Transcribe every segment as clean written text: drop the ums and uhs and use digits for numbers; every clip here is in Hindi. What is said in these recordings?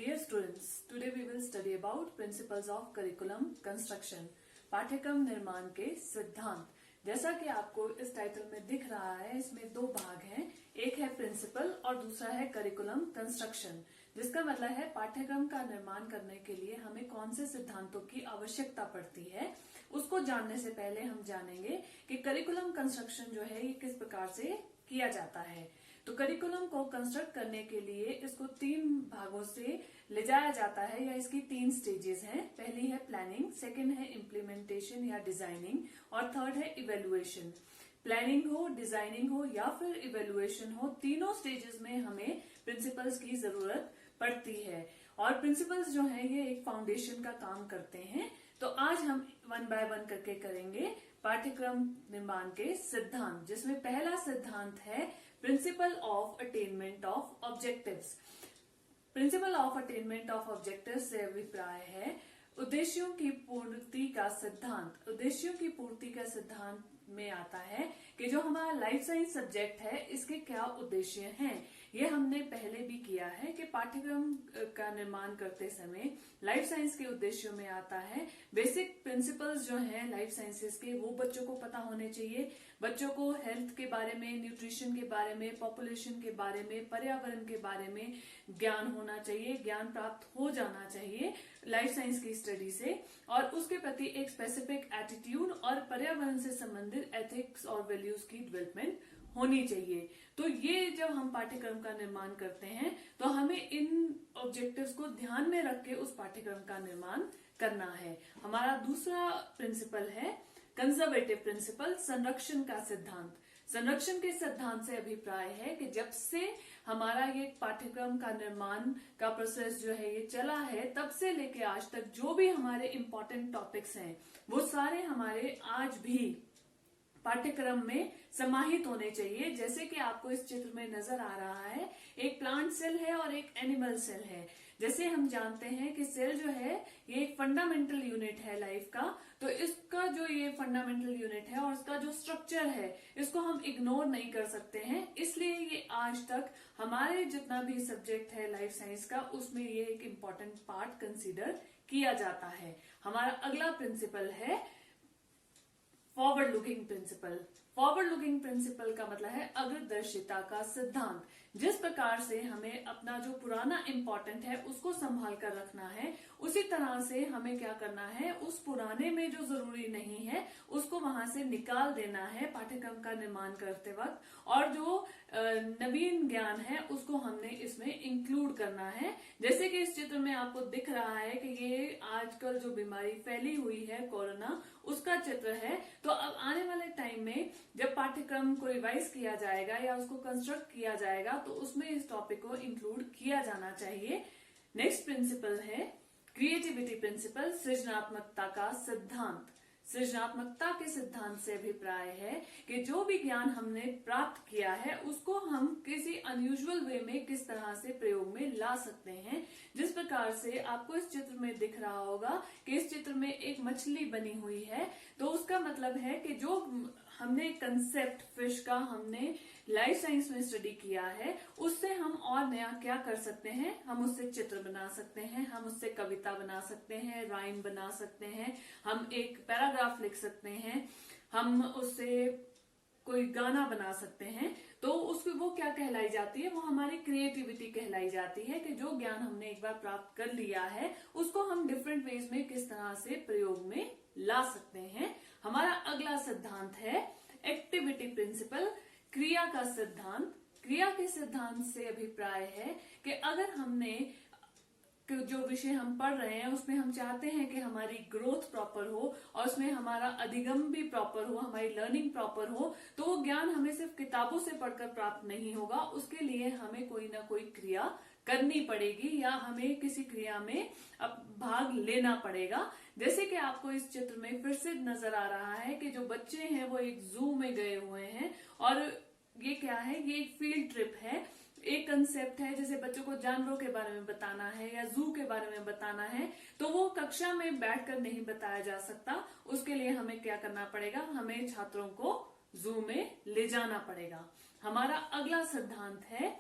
Dear students, today we will study about principles of curriculum construction. पाठ्यक्रम निर्माण के सिद्धांत। जैसा कि आपको इस टाइटल में दिख रहा है, इसमें दो भाग हैं। एक है प्रिंसिपल और दूसरा है करिकुलम कंस्ट्रक्शन, जिसका मतलब है पाठ्यक्रम का निर्माण करने के लिए हमें कौन से सिद्धांतों की आवश्यकता पड़ती है। उसको जानने से पहले हम जानेंगे कि करिकुलम कंस्ट्रक्शन जो है ये किस प्रकार से किया जाता है। तो करिकुलम को कंस्ट्रक्ट करने के लिए इसको तीन भागों से ले जाया जाता है या इसकी तीन स्टेजेस हैं। पहली है प्लानिंग, सेकंड है इम्प्लीमेंटेशन या डिजाइनिंग और थर्ड है इवेल्युएशन। प्लानिंग हो, डिजाइनिंग हो या फिर इवेल्युएशन हो, तीनों स्टेजेस में हमें प्रिंसिपल्स की जरूरत पड़ती है। और प्रिंसिपल्स जो है ये एक फाउंडेशन का काम करते हैं। तो आज हम वन बाय वन करके करेंगे पाठ्यक्रम निर्माण के सिद्धांत, जिसमें पहला सिद्धांत है principle of attainment of objectives. Principle of attainment of objectives से अभिप्राय है उद्देश्यों की पूर्ति का सिद्धांत। उद्देश्यों की पूर्ति का सिद्धांत में आता है कि जो हमारा लाइफ साइंस सब्जेक्ट है इसके क्या उद्देश्य हैं। ये हमने पहले भी किया है कि पाठ्यक्रम का निर्माण करते समय लाइफ साइंस के उद्देश्यों में आता है बेसिक प्रिंसिपल्स जो हैं लाइफ साइंसेस के, वो बच्चों को पता होने चाहिए। बच्चों को हेल्थ के बारे में, न्यूट्रिशन के बारे में, पॉपुलेशन के बारे में, पर्यावरण के बारे में ज्ञान होना चाहिए, ज्ञान प्राप्त हो जाना चाहिए लाइफ साइंस की स्टडी से। और उसके प्रति एक स्पेसिफिक एटीट्यूड और पर्यावरण से संबंधित एथिक्स और वैल्यूज की डेवलपमेंट होनी चाहिए। तो ये जब हम पाठ्यक्रम का निर्माण करते हैं तो हमें इन ऑब्जेक्टिव्स को ध्यान में रख के उस पाठ्यक्रम का निर्माण करना है। हमारा दूसरा प्रिंसिपल है कंजर्वेटिव प्रिंसिपल, संरक्षण का सिद्धांत। संरक्षण के सिद्धांत से अभिप्राय है कि जब से हमारा ये पाठ्यक्रम का निर्माण का प्रोसेस जो है ये चला है, तब से लेके आज तक जो भी हमारे इम्पोर्टेंट टॉपिक्स हैं वो सारे हमारे आज भी पाठ्यक्रम में समाहित होने चाहिए। जैसे कि आपको इस चित्र में नजर आ रहा है, एक प्लांट सेल है और एक एनिमल सेल है। जैसे हम जानते हैं कि सेल जो है ये एक फंडामेंटल यूनिट है लाइफ का, तो इसका जो ये फंडामेंटल यूनिट है और इसका जो स्ट्रक्चर है इसको हम इग्नोर नहीं कर सकते हैं। इसलिए ये आज तक हमारे जितना भी सब्जेक्ट है लाइफ साइंस का, उसमें ये एक इम्पोर्टेंट पार्ट कंसीडर किया जाता है। हमारा अगला प्रिंसिपल है forward looking principle. Forward looking principle का मतलब है अग्रदर्शिता का सिद्धांत। जिस प्रकार से हमें अपना जो पुराना इम्पोर्टेंट है उसको संभाल कर रखना है, उसी तरह से हमें क्या करना है, उस पुराने में जो जरूरी नहीं है उसको वहां से निकाल देना है पाठ्यक्रम का निर्माण करते वक्त, और जो नवीन ज्ञान है उसको हमने इसमें इंक्लूड करना है। जैसे कि इस चित्र में आपको दिख रहा है कि ये आजकल जो बीमारी फैली हुई है कोरोना, उसका चित्र है। तो अब आने वाले टाइम में जब पाठ्यक्रम को रिवाइज किया जाएगा या उसको कंस्ट्रक्ट किया जाएगा तो उसमें इस टॉपिक को इंक्लूड किया जाना चाहिए। नेक्स्ट प्रिंसिपल है क्रिएटिविटी प्रिंसिपल, सृजनात्मकता का सिद्धांत। सृजनात्मकता के सिद्धांत से अभिप्राय है कि जो भी ज्ञान हमने प्राप्त किया है उसको हम किसी अनयूजुअल वे में किस तरह से प्रयोग में ला सकते हैं। जिस प्रकार से आपको इस चित्र में दिख रहा होगा कि इस चित्र में एक मछली बनी हुई है, तो उसका मतलब है कि जो हमने कंसेप्ट फिश का हमने लाइफ साइंस में स्टडी किया है, उससे हम और नया क्या कर सकते हैं, हम उससे चित्र बना सकते हैं, हम उससे कविता बना सकते हैं, राइम बना सकते हैं, हम एक पैराग्राफ लिख सकते हैं, हम उससे कोई गाना बना सकते हैं। तो उसकी वो क्या कहलाई जाती है, वो हमारी क्रिएटिविटी कहलाई जाती है कि जो ज्ञान हमने एक बार प्राप्त कर लिया है उसको हम डिफरेंट वेज में किस तरह से प्रयोग में ला सकते हैं। हमारा अगला सिद्धांत है एक्टिविटी प्रिंसिपल, क्रिया का सिद्धांत। क्रिया के सिद्धांत से अभिप्राय है कि अगर हमने जो विषय हम पढ़ रहे हैं उसमें हम चाहते हैं कि हमारी ग्रोथ प्रॉपर हो और उसमें हमारा अधिगम भी प्रॉपर हो, हमारी लर्निंग प्रॉपर हो, तो वो ज्ञान हमें सिर्फ किताबों से पढ़कर प्राप्त नहीं होगा। उसके लिए हमें कोई ना कोई क्रिया करनी पड़ेगी या हमें किसी क्रिया में अब भाग लेना पड़ेगा। जैसे कि आपको इस चित्र में फिर से नजर आ रहा है कि जो बच्चे हैं वो एक जू में गए हुए हैं, और ये क्या है, ये एक फील्ड ट्रिप है। एक कंसेप्ट है, जैसे बच्चों को जानवरों के बारे में बताना है या जू के बारे में बताना है, तो वो कक्षा में बैठकर नहीं बताया जा सकता। उसके लिए हमें क्या करना पड़ेगा, हमें छात्रों को जू में ले जाना पड़ेगा। हमारा अगला सिद्धांत है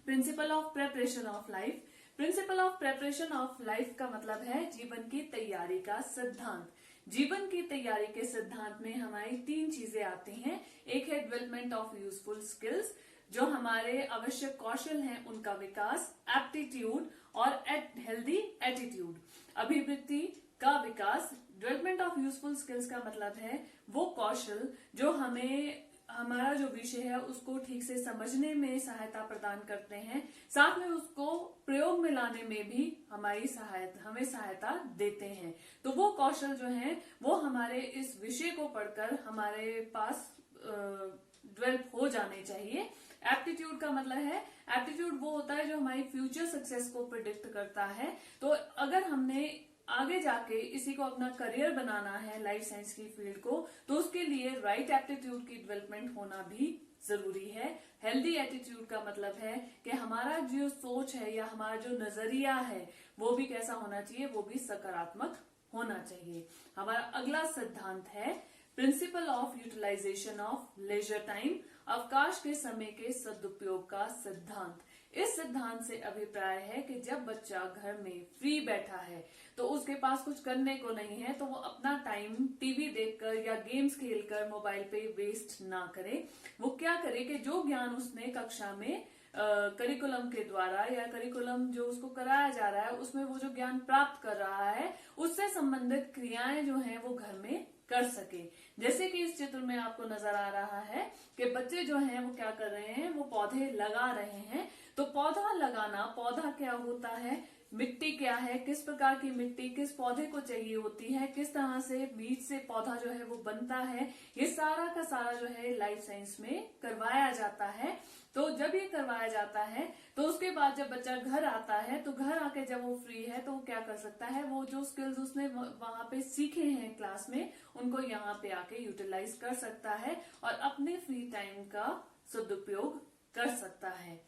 principle of preparation of life. Principle of preparation of life का मतलब है जीवन की तैयारी का सिद्धांत। जीवन की तैयारी के सिद्धांत में हमारी 3 चीजें आती हैं। एक है डेवलपमेंट ऑफ यूजफुल स्किल्स, जो हमारे आवश्यक कौशल हैं उनका विकास, एप्टीट्यूड और हेल्दी एटीट्यूड, अभिवृत्ति का विकास। डेवलपमेंट ऑफ यूजफुल स्किल्स का मतलब है वो कौशल जो हमें हमारा जो विषय है उसको ठीक से समझने में सहायता प्रदान करते हैं, साथ में उसको प्रयोग में लाने में भी हमें सहायता देते हैं। तो वो कौशल जो है वो हमारे इस विषय को पढ़कर हमारे पास डेवलप हो जाने चाहिए। एप्टीट्यूड का मतलब है, एप्टीट्यूड वो होता है जो हमारी फ्यूचर सक्सेस को प्रिडिक्ट करता है। तो अगर हमने आगे जाके इसी को अपना करियर बनाना है, लाइफ साइंस की फील्ड को, तो उसके लिए राइट एप्टीट्यूड की डेवलपमेंट होना भी जरूरी है। हेल्दी एटीट्यूड का मतलब है कि हमारा जो सोच है या हमारा जो नजरिया है वो भी कैसा होना चाहिए, वो भी सकारात्मक होना चाहिए। हमारा अगला सिद्धांत है principle of utilisation of leisure time, अवकाश के समय के सदुपयोग का सिद्धांत। इस सिद्धांत से अभिप्राय है कि जब बच्चा घर में फ्री बैठा है तो उसके पास कुछ करने को नहीं है, तो वो अपना टाइम टीवी देखकर या गेम्स खेलकर मोबाइल पे वेस्ट ना करे। वो क्या करे कि जो ज्ञान उसने कक्षा में करिकुलम के द्वारा या करिकुलम जो उसको कराया जा रहा है उसमें वो जो ज्ञान प्राप्त कर रहा है उससे संबंधित क्रियाएं जो हैं वो घर में कर सके। जैसे कि इस चित्र में आपको नजर आ रहा है कि बच्चे जो हैं वो क्या कर रहे हैं, वो पौधे लगा रहे हैं। तो पौधा लगाना, पौधा क्या होता है, मिट्टी क्या है, किस प्रकार की मिट्टी किस पौधे को चाहिए होती है, किस तरह से बीज से पौधा जो है वो बनता है, ये सारा का सारा जो है लाइफ साइंस में करवाया जाता है। तो जब ये करवाया जाता है तो उसके बाद जब बच्चा घर आता है तो घर आके जब वो फ्री है तो वो क्या कर सकता है, वो जो स्किल्स उसने वहां पे सीखे हैं क्लास में उनको यहाँ पे आके यूटिलाइज कर सकता है और अपने फ्री टाइम का सदुपयोग कर सकता है।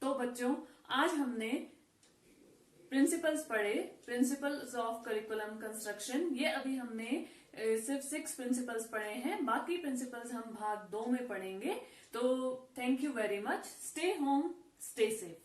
तो बच्चों, आज हमने प्रिंसिपल्स पढ़े, प्रिंसिपल्स ऑफ करिकुलम कंस्ट्रक्शन। ये अभी हमने सिर्फ 6 प्रिंसिपल्स पढ़े हैं, बाकी प्रिंसिपल्स हम भाग 2 में पढ़ेंगे। तो thank you very much. Stay home, stay safe.